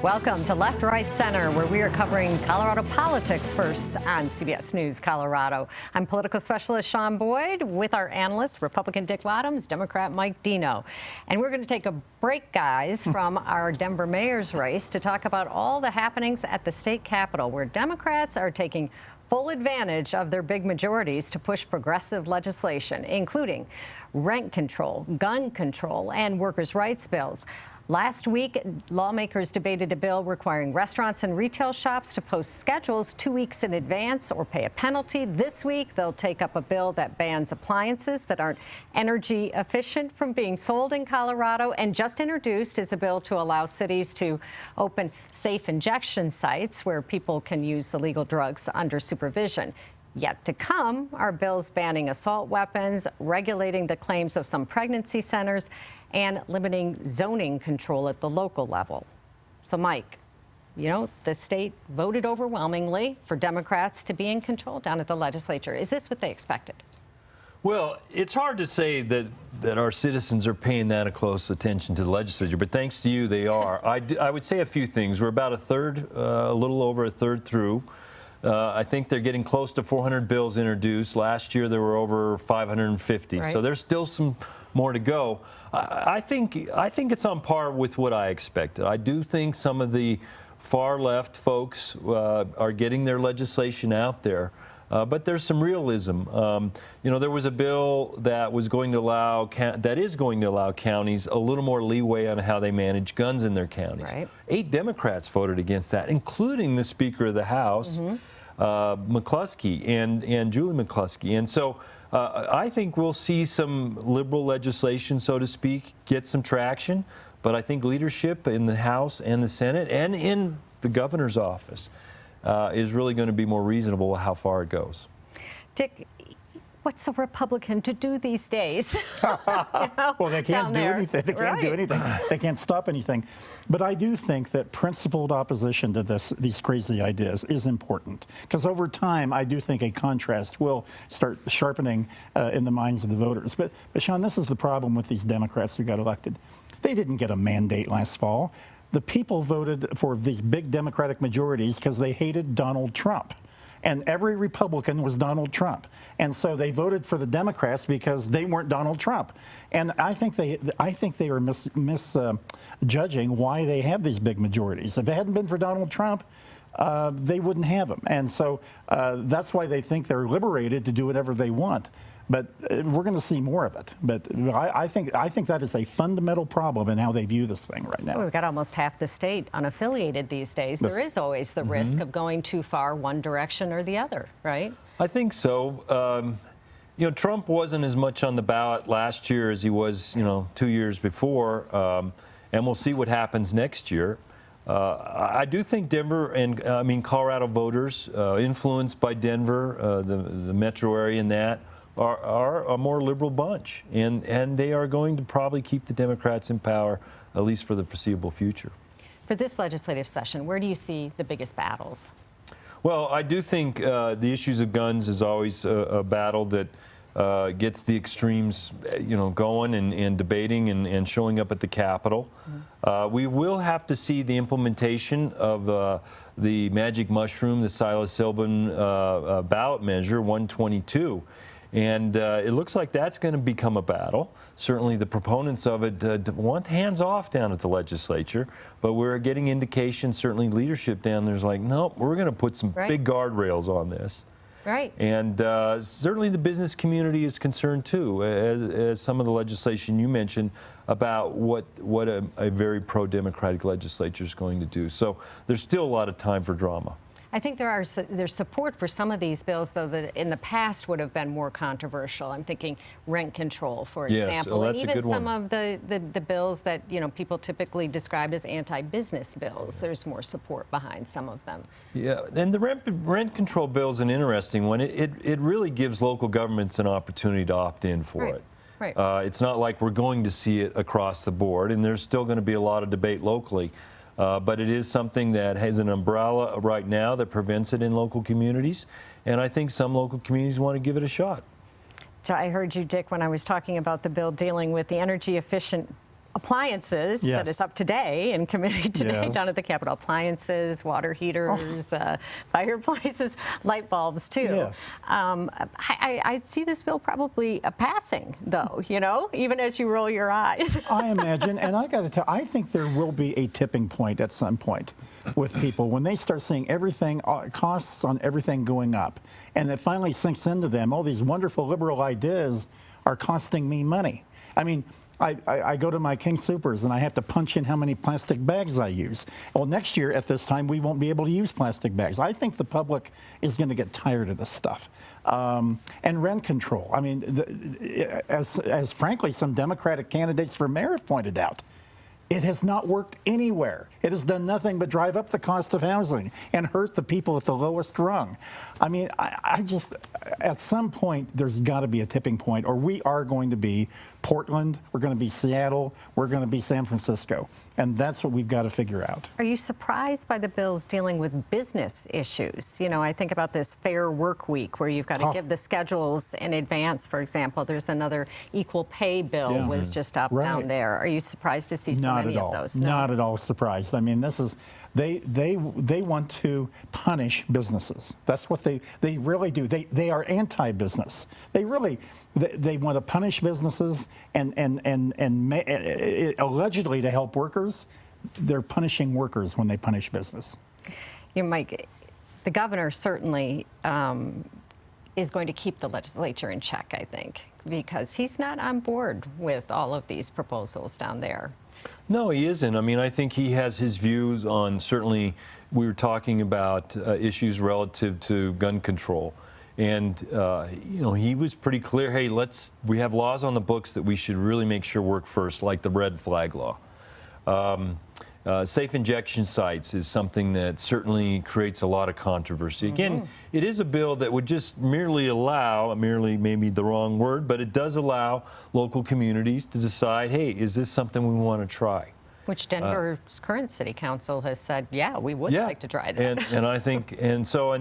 Welcome to Left, Right, Center, where we are covering Colorado politics first on CBS News Colorado. I'm political specialist Sean Boyd with our analysts, Republican Dick Wadhams, Democrat Mike Dino. And we're going to take a break, guys, from our Denver mayor's race to talk about all the happenings at the state capitol, where Democrats are taking full advantage of their big majorities to push progressive legislation, including rent control, gun control, and workers' rights bills. Last week, lawmakers debated a bill requiring restaurants and retail shops to post schedules 2 weeks in advance or pay a penalty. This week, they'll take up a bill that bans appliances that aren't energy efficient from being sold in Colorado. And just introduced is a bill to allow cities to open safe injection sites where people can use illegal drugs under supervision. Yet to come are bills banning assault weapons, regulating the claims of some pregnancy centers, and limiting zoning control at the local level. So, Mike, you know, the state voted overwhelmingly for Democrats to be in control down at the legislature. Is this what they expected? Well, it's hard to say that our citizens are paying that close attention to the legislature, but thanks to you, they are. I would say a few things. We're about a little over a third through. I think they're getting close to 400 bills introduced. Last year, there were over 550. Right. So there's still some more to go. I think it's on par with what I expected. I do think some of the far left folks are getting their legislation out there. But there's some realism. You know, there was a bill that was going to allow counties a little more leeway on how they manage guns in their counties. Right. 8 Democrats voted against that, including the Speaker of the House, McCluskey and Julie McCluskey. And so I think we'll see some liberal legislation, so to speak, get some traction. But I think leadership in the House and the Senate and in the governor's office is really going to be more reasonable how far it goes. Dick, what's a Republican to do these days? Well, they can't do anything. They can't do anything. They can't stop anything. But I do think that principled opposition to these crazy ideas is important, because over time, I do think a contrast will start sharpening in the minds of the voters. But Sean, this is the problem with these Democrats who got elected. They didn't get a mandate last fall. The people voted for these big Democratic majorities because they hated Donald Trump. And every Republican was Donald Trump. And so they voted for the Democrats because they weren't Donald Trump. And I think they are misjudging why they have these big majorities. If it hadn't been for Donald Trump, they wouldn't have them. And so that's why they think they're liberated to do whatever they want. But we're going to see more of it. But I think that is a fundamental problem in how they view this thing right now. Well, we've got almost half the state unaffiliated these days. There is always the risk of going too far one direction or the other, right? I think so. You know, Trump wasn't as much on the ballot last year as he was, 2 years before. And we'll see what happens next year. I do think Denver and, Colorado voters, influenced by Denver, the metro area and that, are a more liberal bunch, and they are going to probably keep the Democrats in power, at least for the foreseeable future. For this legislative session, where do you see the biggest battles? Well, I do think the issues of guns is always a battle that gets the extremes, going and debating and showing up at the Capitol. We will have to see the implementation of the magic mushroom, the psilocybin ballot measure 122. And it looks like that's going to become a battle. Certainly the proponents of it want hands off down at the legislature, but we're getting indications, certainly leadership down there's like, no, we're going to put some big guardrails on this. Right. And certainly the business community is concerned too, as some of the legislation you mentioned about what a very pro-democratic legislature is going to do. So there's still a lot of time for drama. I think there's support for some of these bills, though, that in the past would have been more controversial. I'm thinking rent control, for example, that's and a even good some one. of the bills that people typically describe as anti-business bills. There's more support behind some of them. Yeah, and the rent control bill is an interesting one. It really gives local governments an opportunity to opt in for it. Right. It's not like we're going to see it across the board, and there's still going to be a lot of debate locally. But it is something that has an umbrella right now that prevents it in local communities. And I think some local communities want to give it a shot. I heard you, Dick, when I was talking about the bill dealing with the energy efficient appliances Yes. that is up today in committee today Yes. down at the Capitol. Appliances, water heaters, fireplaces, light bulbs too. Yes. I see this bill probably passing though, even as you roll your eyes. I imagine, and I got to tell, I think there will be a tipping point at some point with people when they start seeing everything, costs on everything going up, and it finally sinks into them, all these wonderful liberal ideas are costing me money. I mean, I go to my King Soopers and I have to punch in how many plastic bags I use. Well, next year at this time, we won't be able to use plastic bags. I think the public is going to get tired of this stuff. And rent control. I mean, as frankly, some Democratic candidates for mayor have pointed out, it has not worked anywhere. It has done nothing but drive up the cost of housing and hurt the people at the lowest rung. I mean, I just, at some point, there's got to be a tipping point, or we are going to be Portland, we're going to be Seattle, we're going to be San Francisco. And that's what we've got to figure out. Are you surprised by the bills dealing with business issues? I think about this Fair Work Week where you've got to give the schedules in advance, for example. There's another equal pay bill was just up down there. Are you surprised to see so many of those? No. Not at all surprised. I mean, this is, they want to punish businesses. That's what they really do. They are anti-business. They really, they want to punish businesses and allegedly to help workers. They're punishing workers when they punish business. Mike, the governor certainly is going to keep the legislature in check, I think, because he's not on board with all of these proposals down there. No, he isn't. I mean, I think he has his views on, certainly, we were talking about issues relative to gun control. And, he was pretty clear, hey, we have laws on the books that we should really make sure work first, like the red flag law. Safe injection sites is something that certainly creates a lot of controversy. Again, it is a bill that would just merely allow, merely maybe the wrong word, but it does allow local communities to decide, hey, is this something we want to try? Which Denver's current city council has said, yeah, we would like to try that. And I think, and so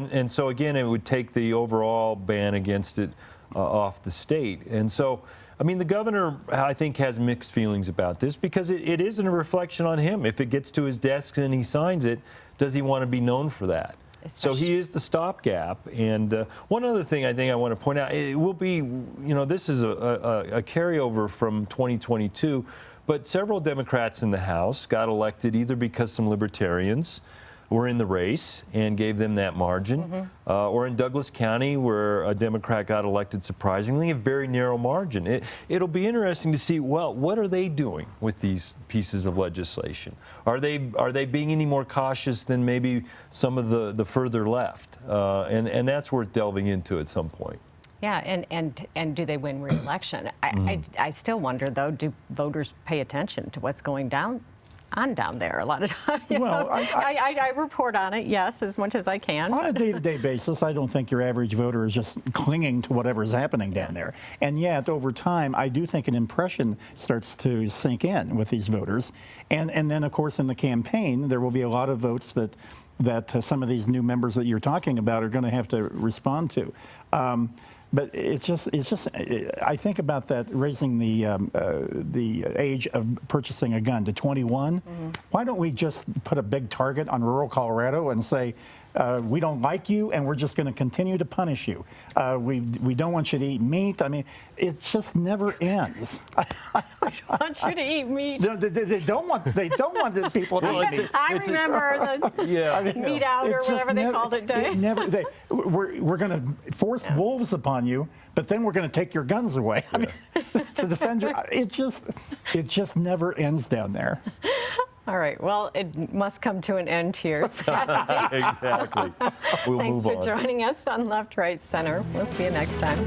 again, it would take the overall ban against it off the state. And so, I mean, the governor, I think, has mixed feelings about this because it isn't a reflection on him. If it gets to his desk and he signs it, does he want to be known for that? So he is the stopgap. And one other thing I think I want to point out, it will be, this is a carryover from 2022, but several Democrats in the House got elected either because some libertarians were in the race and gave them that margin, or in Douglas County where a Democrat got elected, surprisingly, a very narrow margin. It'll be interesting to see, well, what are they doing with these pieces of legislation? Are they being any more cautious than maybe some of the further left? And that's worth delving into at some point. Yeah, and do they win re-election? I still wonder, though, do voters pay attention to what's going down there a lot of times? Well, I report on it, yes, as much as I can. On a day-to-day basis, I don't think your average voter is just clinging to whatever's happening down there. And yet, over time, I do think an impression starts to sink in with these voters. And then, of course, in the campaign, there will be a lot of votes that some of these new members that you're talking about are going to have to respond to. But it's just. I think about that, raising the age of purchasing a gun to 21. Why don't we just put a big target on rural Colorado and say, we don't like you, and we're just going to continue to punish you. We don't want you to eat meat. I mean, it just never ends. I want you to eat meat. They don't want the people to eat meat. I remember the meat out or whatever they called it day. We're going to force wolves upon you, but then we're going to take your guns away. I mean, to defend your, it just never ends down there. All right. Well, it must come to an end here, sadly. Exactly. We'll Thanks move for on. joining us on Left, Right, Center. We'll see you next time.